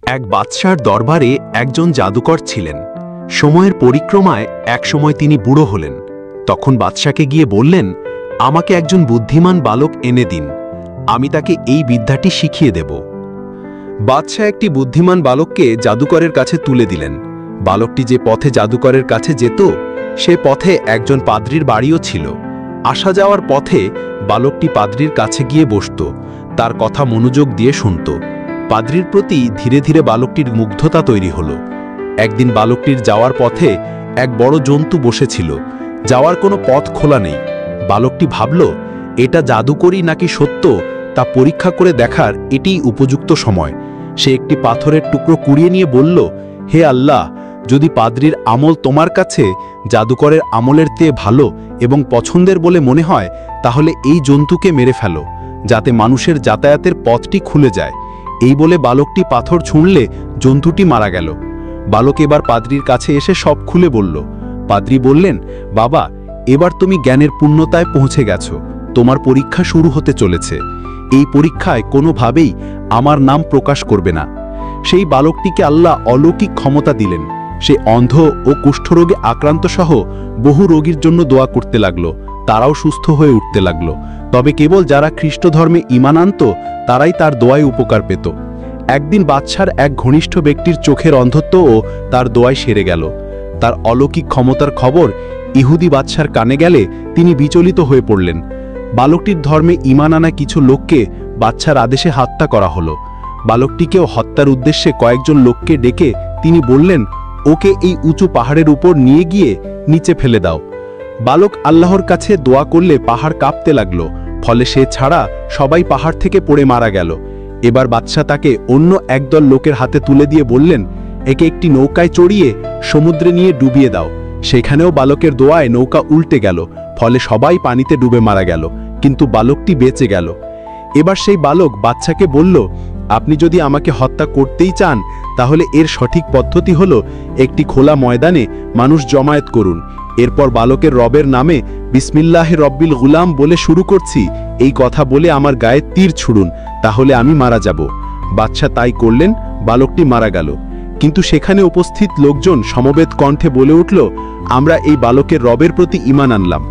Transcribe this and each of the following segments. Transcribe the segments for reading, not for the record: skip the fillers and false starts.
এক বাদশার দরবারে একজন জাদুকর ছিলেন। সময়ের পরিক্রমায় একসময় তিনি বুড়ো হলেন। তখন বাদশাকে গিয়ে বললেন, আমাকে একজন বুদ্ধিমান বালক এনে দিন, আমি তাকে এই বিদ্যাটি শিখিয়ে দেব। বাদশা একটি বুদ্ধিমান বালককে জাদুকরের কাছে তুলে দিলেন। বালকটি যে পথে জাদুকরের কাছে যেত, সে পথে একজন পাদ্রীর বাড়িও ছিল। আসা যাওয়ার পথে বালকটি পাদ্রীর কাছে গিয়ে বসত, তার কথা মনোযোগ দিয়ে শুনত। পাদ্রীর প্রতি ধীরে ধীরে বালকটির মুগ্ধতা তৈরি হলো। একদিন বালকটির যাওয়ার পথে এক বড় জন্তু বসেছিল। যাওয়ার কোনো পথ খোলা নেই। বালকটি ভাবল, এটা জাদুকরি নাকি সত্য তা পরীক্ষা করে দেখার এটিই উপযুক্ত সময়। সে একটি পাথরের টুকরো কুড়িয়ে নিয়ে বলল, হে আল্লাহ, যদি পাদ্রীর আমল তোমার কাছে জাদুকরের আমলের চেয়ে ভালো এবং পছন্দের বলে মনে হয়, তাহলে এই জন্তুকে মেরে ফেলো, যাতে মানুষের যাতায়াতের পথটি খুলে যায়। এই বলে বালকটি পাথর ছুঁড়লে জন্তুটি মারা গেল। বালক এবার পাদ্রীর কাছে এসে সব খুলে বলল। পাদ্রী বললেন, বাবা, এবার তুমি জ্ঞানের পূর্ণতায় পৌঁছে গেছো, তোমার পরীক্ষা শুরু হতে চলেছে। এই পরীক্ষায় কোনোভাবেই আমার নাম প্রকাশ করবে না। সেই বালকটিকে আল্লাহ অলৌকিক ক্ষমতা দিলেন। সে অন্ধ ও কুষ্ঠরোগে আক্রান্ত সহ বহু রোগীর জন্য দোয়া করতে লাগলো। তারাও সুস্থ হয়ে উঠতে লাগলো। তবে কেবল যারা খ্রিস্ট ধর্মে ঈমান আনত তারাই তার দোয়ায় উপকার পেত। একদিন বাদশার এক ঘনিষ্ঠ ব্যক্তির চোখের অন্ধত্বও তার দোয়ায় সেরে গেল। তার অলৌকিক ক্ষমতার খবর ইহুদি বাদশার কানে গেলে তিনি বিচলিত হয়ে পড়লেন। বালকটির ধর্মে ঈমান আনা কিছু লোককে বাদশার আদেশে হত্যা করা হলো। বালকটিকেও হত্যার উদ্দেশ্যে কয়েকজন লোককে ডেকে তিনি বললেন, ওকে এই উঁচু পাহাড়ের উপর নিয়ে গিয়ে নিচে ফেলে দাও। বালক আল্লাহর কাছে দোয়া করলে পাহাড় কাঁপতে লাগলো। ফলে সে ছাড়া সবাই পাহাড় থেকে পড়ে মারা গেল। এবার বাদশা তাকে অন্য একদল লোকের হাতে তুলে দিয়ে বললেন, একে একটি নৌকায় চড়িয়ে সমুদ্রে নিয়ে ডুবিয়ে দাও। সেখানেও বালকের দোয়ায় নৌকা উল্টে গেল। ফলে সবাই পানিতে ডুবে মারা গেল, কিন্তু বালকটি বেঁচে গেল। এবার সেই বালক বাদশাকে বলল, আপনি যদি আমাকে হত্যা করতেই চান, তাহলে এর সঠিক পদ্ধতি হলো একটি খোলা ময়দানে মানুষ জমায়েত করুন। এরপর বালকের রবের নামে বিসমিল্লাহ রব্বিল গুলাম বলে শুরু করছি, এই কথা বলে আমার গায়ে তীর ছুড়ুন, তাহলে আমি মারা যাব। বাদশা তাই করলেন। বালকটি মারা গেল। কিন্তু সেখানে উপস্থিত লোকজন সমবেত কণ্ঠে বলে উঠল, আমরা এই বালকের রবের প্রতি ঈমান আনলাম।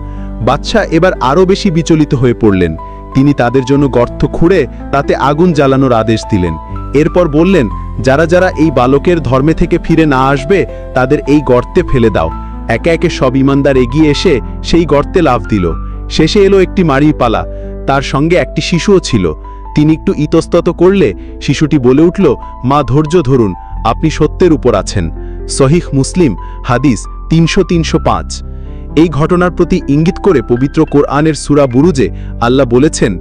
বাদশা এবার আরও বেশি বিচলিত হয়ে পড়লেন। তিনি তাদের জন্য গর্ত খুঁড়ে তাতে আগুন জ্বালানোর আদেশ দিলেন। এরপর বললেন, যারা যারা এই বালকের ধর্মে থেকে ফিরে না আসবে তাদের এই গর্তে ফেলে দাও। একে একে সব ঈমানদার এগিয়ে এসে সেই গর্তে লাফ দিল। শেষে এলো একটি মারির পালা। তার সঙ্গে একটি শিশুও ছিল। তিনি একটু ইতস্তত করলে শিশুটি বলে উঠল, মা, ধৈর্য ধরুন, আপনি সত্যের উপর আছেন। সহিহ মুসলিম হাদিস 300-305। এই ঘটনার প্রতি ইঙ্গিত করে পবিত্র কোরআনের সূরা বুরুজে আল্লাহ বলেছেন,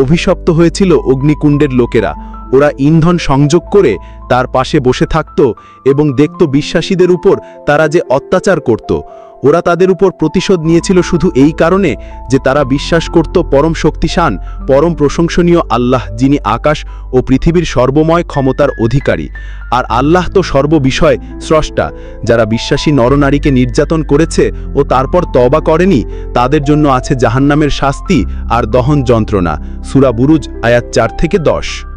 অভিশপ্ত হয়েছিল অগ্নিকুণ্ডের লোকেরা। ওরা ইন্ধন সংযোগ করে তার পাশে বসে থাকত এবং দেখত বিশ্বাসীদের উপর তারা যে অত্যাচার করত। ওরা তাদের উপর প্রতিশোধ নিয়েছিল শুধু এই কারণে যে তারা বিশ্বাস করত পরম শক্তিশান, পরম প্রশংসনীয় আল্লাহ, যিনি আকাশ ও পৃথিবীর সর্বময় ক্ষমতার অধিকারী। আর আল্লাহ তো সর্ববিষয় স্রষ্টা। যারা বিশ্বাসী নরনারীকে নির্যাতন করেছে ও তারপর তওবা করেনি, তাদের জন্য আছে জাহান্নামের শাস্তি আর দহন যন্ত্রণা। সূরা বুরুজ আয়াত 4-10।